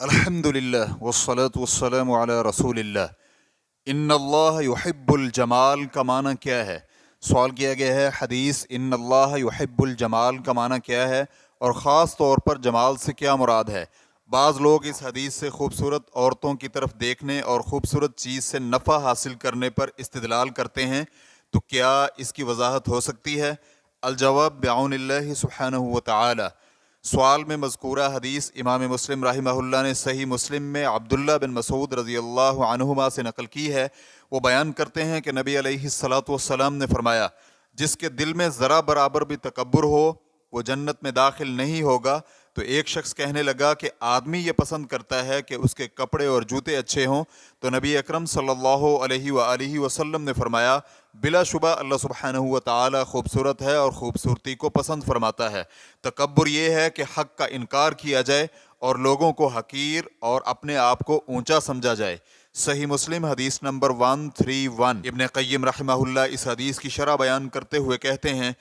अल्हम्दुलिल्लाह वस्सलातु वस्सलामु अला रसूलिल्लाह। इन्नल्लाह युहिब्बुल जमाल का माना क्या है? सवाल किया गया है हदीस इन्नल्लाह युहिब्बुल जमाल का माना क्या है और ख़ास तौर पर जमाल से क्या मुराद है। बाज़ लोग इस हदीस से खूबसूरत औरतों की तरफ देखने और ख़ूबसूरत चीज़ से नफ़ा हासिल करने पर इस्तिदलाल करते हैं, तो क्या इसकी वजाहत हो सकती है? अल-जवाब बिअौनिल्लाहि सुब्हानहु व तआला। सवाल में मज़कूरा हदीस इमाम मुस्लिम रहिमहुल्लाह ने सही मुस्लिम में अब्दुल्ला बिन मसूद रज़ियल्लाहु अन्हुमा से नकल की है। वो बयान करते हैं कि नबी अलैहिस्सलातु वस्सलाम ने फरमाया, जिसके दिल में ज़रा बराबर भी तकब्बुर हो वो जन्नत में दाखिल नहीं होगा। तो एक शख्स कहने लगा कि आदमी ये पसंद करता है कि उसके कपड़े और जूते अच्छे हों। तो नबी अकरम सल्लल्लाहु अलैहि वसल्लम ने फरमाया, बिलाशुबा अल्लाह सुब्हानहु व तआला खूबसूरत है और ख़ूबसूरती को पसंद फरमाता है। तकब्बुर ये है कि हक़ का इनकार किया जाए और लोगों को हकीर और अपने आप को ऊंचा समझा जाए। सही मुस्लिम हदीस नंबर 131। इब्न क़य्यिम रहमहुल्लाह इस हदीस की शरह बयान करते हुए कहते हैं,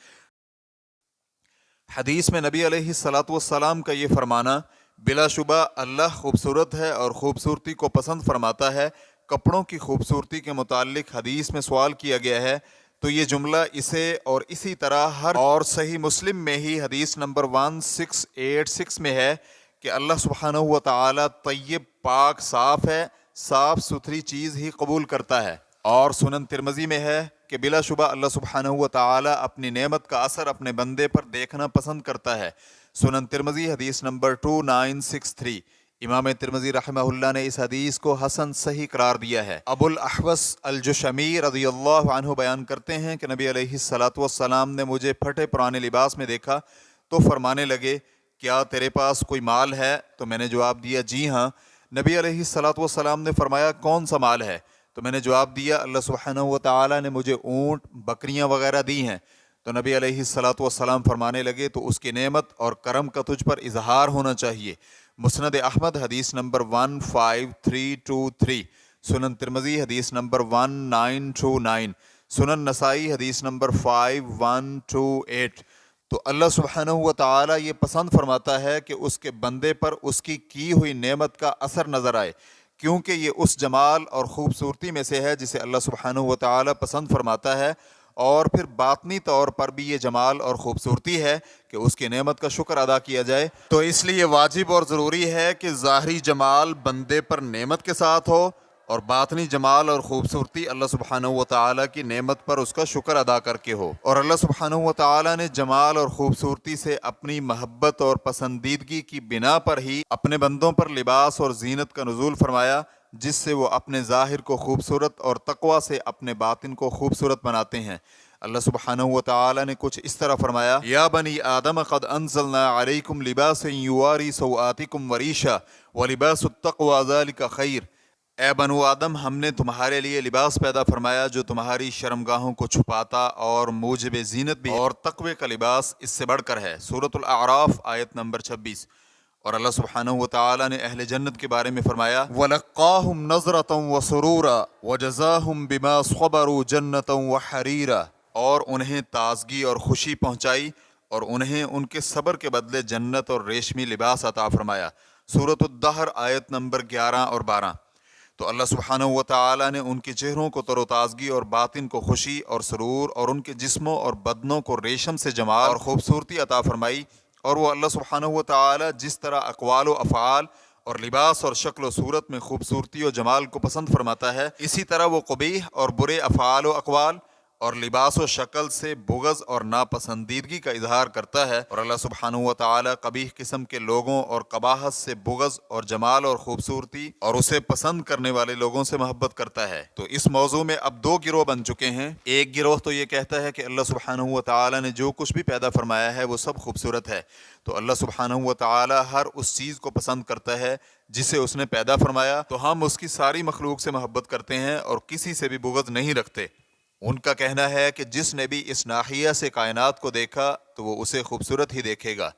हदीस में नबी अलैहिस्सलातु वस्सलाम का ये फरमाना, बिलाशुबा अल्लाह खूबसूरत है और ख़ूबसूरती को पसंद फरमाता है। कपड़ों की खूबसूरती के मुताल्लिक हदीस में सवाल किया गया है, तो ये जुमला इसे और इसी तरह हर और सही मुस्लिम में ही हदीस नंबर 1686 में है कि अल्लाह सुब्हानहु व तआला तय्यब पाक साफ़ है, साफ़ सुथरी चीज़ ही कबूल करता है। और सुनन तिरमिज़ी में है कि बिलाशुबा अल्लाह सुब्हानहु व तआला अपनी नेमत का असर अपने बंदे पर देखना पसंद करता है। सुनन तिरमिज़ी हदीस नंबर 2963। इमाम तिरमिज़ी रहमहुल्लाह ने इस हदीस को हसन सही करार दिया है। अबुल अहवस अल-जुशमी रज़ियल्लाहु अन्हु बयान करते हैं कि नबी अलैहिस्सलातु वस्सलाम ने मुझे फटे पुराने लिबास में देखा तो फरमाने लगे, क्या तेरे पास कोई माल है? तो मैंने जवाब दिया, जी हाँ। नबी अलैहिस्सलातु वस्सलाम ने फरमाया, कौन सा माल है? तो मैंने जवाब दिया, अल्लाह सुब्हानहु व तआला ने मुझे ऊँट बकरियां वगैरह दी हैं। तो नबी अलैहिस्सलातु वस्सलाम फरमाने लगे, तो उसकी नेमत और करम का तुझ पर इजहार होना चाहिए। मुस्नद अहमद हदीस नंबर 15323। सुनन तिरमिज़ी हदीस नंबर 1929। सुनन नसाई हदीस नंबर 5128। तो अल्लाह सुब्हानहु व तआला ये पसंद फरमाता है कि उसके बंदे पर उसकी की हुई नेमत का असर नज़र आए, क्योंकि ये उस जमाल और ख़ूबसूरती में से है जिसे अल्लाह सुब्हानहु व तआला पसंद फरमाता है। और फिर बातनी तौर पर भी ये जमाल और ख़ूबसूरती है कि उसकी नेमत का शुक्र अदा किया जाए। तो इसलिए वाजिब और ज़रूरी है कि ज़ाहरी जमाल बंदे पर नेमत के साथ हो और बातनी जमाल और ख़ूबसूरती अल्लाह सुब्हानहु व तआला की नेमत पर उसका शुक्र अदा करके हो। और अल्लाह सुब्हानहु व तआला ने जमाल और ख़ूबसूरती से अपनी महब्बत और पसंदीदगी की बिना पर ही अपने बंदों पर लिबास और जीनत का नुज़ूल फरमाया, जिससे वो अपने ज़ाहिर को खूबसूरत और तक़वा से अपने बातिन को खूबसूरत बनाते हैं। अल्लाह सुब्हानहु व तआला ने कुछ इस तरह फरमाया, या बनी आदम क़द अंज़लना अलैकुम लिबासन युवारी सौआतिकुम वरीशा व लिबासुत तक़वा ज़ालिका खैर। ए बनु आदम, हमने तुम्हारे लिए लिबास पैदा फरमाया जो तुम्हारी शर्मगाहों को छुपाता और मूजिब जीनत भी, और तक़वे का लिबास इससे बढ़कर है। सूरतुल अअराफ आयत नंबर 26। और अल्लाह सुब्हानहु व तआला ने अहले जन्नत के बारे में फरमाया, वलक़्क़ाहुम नज़रतन व सुरूरा व जज़ाहुम बिमा सबरू जन्नतन व हरीरा। और उन्हें ताज़गी और खुशी पहुँचाई और उन्हें उनके सब्र के बदले जन्नत और रेशमी लिबास अता फरमाया। सूरतुद्दहर आयत नंबर 11 और 12। तो अल्लाह सुब्हानहु व तआला ने उनके चेहरों को तरोताज़गी और बातिन को खुशी और सुरूर और उनके जिस्मों और बदनों को रेशम से जमाल और ख़ूबसूरती अता फरमाई। और वो अल्लाह सुब्हानहु व तआला जिस तरह अक़वाल व अफ़आल और लिबास और शक्ल व सूरत में खूबसूरती और जमाल को पसंद फरमाता है, इसी तरह वो क़बीह और बुरे अफ़आल व अक़वाल और लिबास व शक्ल से बुग़्ज़ और नापसंदीदगी का इजहार करता है। और अल्लाह सुब्हानहु व तआला कबीह किस्म के लोगों और कबाहत से बुग़्ज़ और जमाल और ख़ूबसूरती और उसे पसंद करने वाले लोगों से मोहब्बत करता है। तो इस मौजू में अब दो गिरोह बन चुके हैं। एक गिरोह तो ये कहता है कि अल्लाह सुब्हानहु व तआला ने जो कुछ भी पैदा फरमाया है वो सब खूबसूरत है। तो अल्लाह सुब्हानहु व तआला हर उस चीज़ को पसंद करता है जिसे उसने पैदा फरमाया, तो हम उसकी सारी मखलूक से मोहब्बत करते हैं और किसी से भी बुग़्ज़ नहीं रखते। उनका कहना है कि जिसने भी इस नाहिया से कायनात को देखा तो वो उसे खूबसूरत ही देखेगा,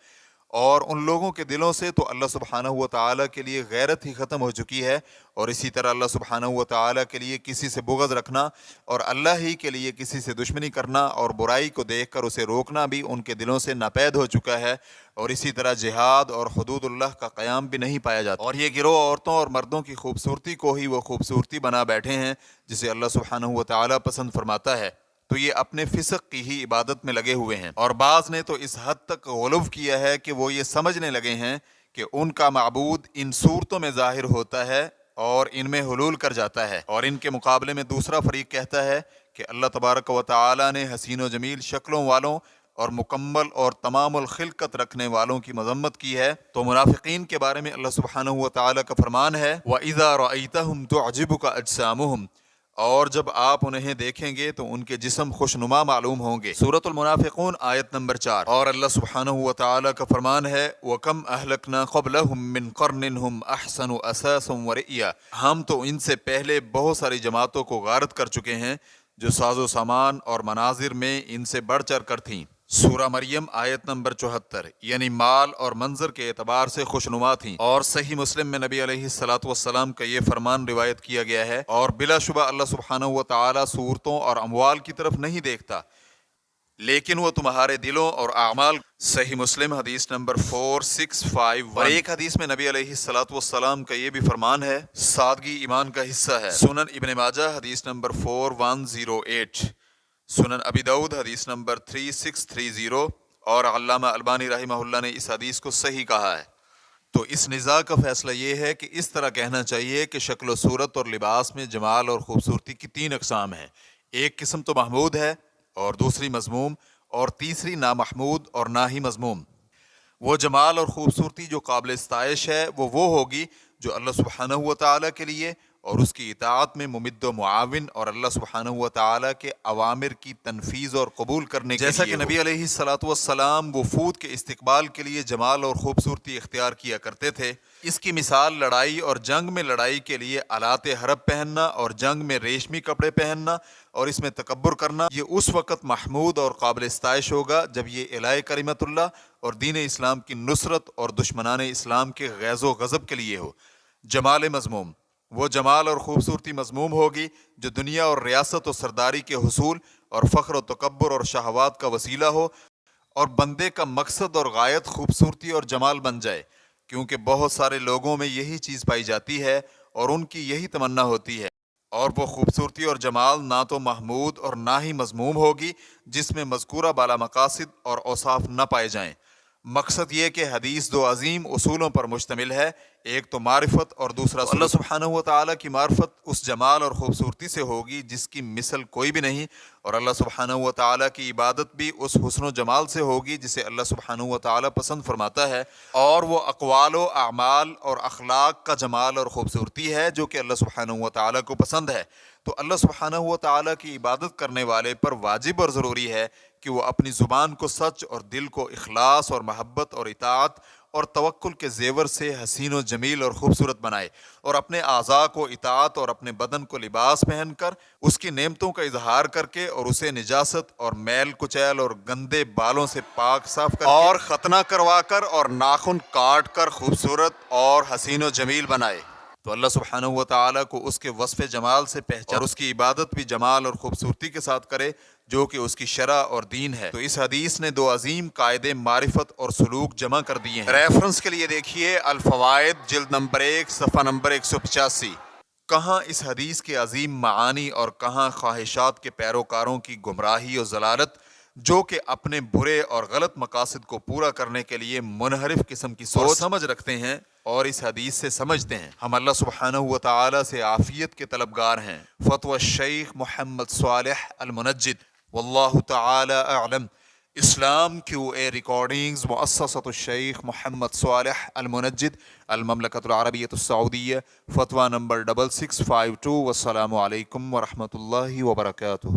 اور ان لوگوں کے دلوں سے تو اللہ سبحانہ و تعالیٰ کے لیے غیرت ہی ختم ہو چکی ہے، اور اسی طرح اللہ سبحانہ و تعالیٰ کے لیے کسی سے بغض رکھنا اور اللہ ہی کے لیے کسی سے دشمنی کرنا اور برائی کو دیکھ کر اسے روکنا بھی ان کے دلوں سے ناپید ہو چکا ہے، اور اسی طرح جہاد اور حدود اللہ کا قیام بھی نہیں پایا جاتا، اور یہ گروہ عورتوں اور مردوں کی خوبصورتی کو ہی وہ خوبصورتی بنا بیٹھے ہیں جسے اللہ سبحانہ و تعالیٰ پسند فرماتا ہے، تو یہ اپنے فسق کی ہی عبادت میں لگے ہوئے ہیں، اور بعض نے تو اس حد تک غلو کیا ہے کہ وہ یہ سمجھنے لگے ہیں کہ ان کا معبود ان صورتوں میں ظاہر ہوتا ہے اور ان میں حلول کر جاتا ہے، اور ان کے مقابلے میں دوسرا فریق کہتا ہے کہ اللہ تبارک و تعالی نے حسین و جمیل شکلوں والوں اور مکمل اور تمام الخلقت رکھنے والوں کی مذمت کی ہے۔ تو منافقین کے بارے میں اللہ سبحانہ و تعالی کا فرمان ہے وَإِذَا رَأَيْتَهُمْ تُعْجِبُكَ أَجْسَامُهُمْ، اور جب آپ انہیں دیکھیں گے تو ان کے جسم خوشنما معلوم ہوں گے۔ سورۃ المنافقون آیت نمبر 4۔ اور اللہ سبحانہ و تعالی کا فرمان ہے وَكَمْ أَهْلَكْنَا قَبْلَهُمْ مِنْ قَرْنٍ هُمْ أَحْسَنُ أَثَاثًا وَرِئْيًا، ہم تو ان سے پہلے بہت ساری جماعتوں کو غارت کر چکے ہیں جو ساز و سامان اور مناظر میں ان سے بڑھ چڑھ کر تھیں۔ سورہ مریم آیت نمبر 74، یعنی مال اور منظر کے اعتبار سے خوشنما تھیں، اور صحیح مسلم میں نبی علیہ الصلوۃ والسلام کا یہ فرمان روایت کیا گیا ہے، اور بلا شبہ اللہ سبحانہ و تعالی صورتوں اور اموال کی طرف نہیں دیکھتا، لیکن وہ تمہارے دلوں اور اعمال۔ صحیح مسلم حدیث نمبر 4651۔ اور ایک حدیث میں نبی علیہ الصلوۃ والسلام کا یہ بھی فرمان ہے سادگی ایمان کا حصہ ہے۔ سنن ابن ماجہ حدیث نمبر 4108، سنن ابی داؤد حدیث نمبر 3630، اور علامہ البانی رحمہ اللہ نے اس حدیث کو صحیح کہا ہے۔ تو اس نزاع کا فیصلہ یہ ہے کہ اس طرح کہنا چاہیے کہ شکل و صورت اور لباس میں جمال اور خوبصورتی کی 3 اقسام ہیں، ایک قسم تو محمود ہے، اور دوسری مذموم، اور تیسری نامحمود اور نہ ہی مذموم۔ وہ جمال اور خوبصورتی جو قابل ستائش ہے وہ ہوگی جو اللہ سبحانہ و تعالیٰ کے لیے اور اس کی اطاعت میں ممد و معاون اور اللہ سبحانہ و تعالیٰ کے اوامر کی تنفیذ اور قبول کرنے کے لیے، جیسا کہ نبی علیہ الصلوۃ والسلام وفود کے استقبال کے لیے جمال اور خوبصورتی اختیار کیا کرتے تھے۔ اس کی مثال لڑائی اور جنگ میں لڑائی کے لیے آلات حرب پہننا اور جنگ میں ریشمی کپڑے پہننا اور اس میں تکبر کرنا، یہ اس وقت محمود اور قابل ستائش ہوگا جب یہ الہ کلمت اللہ اور دین اسلام کی نصرت اور دشمنان اسلام کے غیظ و غضب کے لیے ہو۔ جمال مذموم، وہ جمال اور خوبصورتی مذموم ہوگی جو دنیا اور ریاست و سرداری کے حصول اور فخر و تکبر اور شہوات کا وسیلہ ہو، اور بندے کا مقصد اور غایت خوبصورتی اور جمال بن جائے، کیونکہ بہت سارے لوگوں میں یہی چیز پائی جاتی ہے اور ان کی یہی تمنا ہوتی ہے، اور وہ خوبصورتی اور جمال نہ تو محمود اور نہ ہی مذموم ہوگی جس میں مذکورہ بالا مقاصد اور اوصاف نہ پائے جائیں۔ مقصد یہ کہ حدیث 2 عظیم اصولوں پر مشتمل ہے، ایک تو معرفت اور دوسرا سلوک۔ اللہ سبحانہ و تعالیٰ کی معرفت اس جمال اور خوبصورتی سے ہوگی جس کی مثل کوئی بھی نہیں، اور اللہ سبحانہ و تعالیٰ کی عبادت بھی اس حسن و جمال سے ہوگی جسے اللہ سبحانہ و تعالیٰ پسند فرماتا ہے، اور وہ اقوال و اعمال اور اخلاق کا جمال اور خوبصورتی ہے جو کہ اللہ سبحانہ و تعالیٰ کو پسند ہے۔ تو اللہ سبحانہ و تعالیٰ کی عبادت کرنے والے پر واجب اور ضروری ہے کہ وہ اپنی زبان کو سچ اور دل کو اخلاص اور محبت اور اطاعت اور توکل کے زیور سے حسین و جمیل اور خوبصورت بنائے، اور اپنے اعضاء کو اطاعت اور اپنے بدن کو لباس پہن کر اس کی نعمتوں کا اظہار کر کے اور اسے نجاست اور میل کچیل اور گندے بالوں سے پاک صاف کر اور ختنہ کروا کر اور ناخن کاٹ کر خوبصورت اور حسین و جمیل بنائے۔ تو اللہ سبحانہ و تعالیٰ کو اس کے وصف جمال سے پہچان اور اس کی عبادت بھی جمال اور خوبصورتی کے ساتھ کرے جو کہ اس کی شرع اور دین ہے۔ تو اس حدیث نے 2 عظیم قاعدے معرفت اور سلوک جمع کر دیے ہیں۔ ریفرنس کے لیے دیکھیے الفوائد جلد نمبر 1 صفحہ نمبر 185۔ کہاں اس حدیث کے عظیم معانی اور کہاں خواہشات کے پیروکاروں کی گمراہی اور ضلالت جو کہ اپنے برے اور غلط مقاصد کو پورا کرنے کے لیے منحرف قسم کی سوچ سمجھ رکھتے ہیں اور اس حدیث سے سمجھتے ہیں۔ ہم اللہ سبحانہ و تعالی سے عافیت کے طلبگار ہیں۔ فتوی الشیخ محمد صالح المنجد، واللہ تعالی اعلم۔ اسلام QA ریکارڈنگز مؤسسۃ الشیخ محمد صالح المنجد، المملکۃ العربیۃ السعودیہ، فتویٰ نمبر 6652۔ والسلام علیکم ورحمۃ اللہ وبرکاتہ۔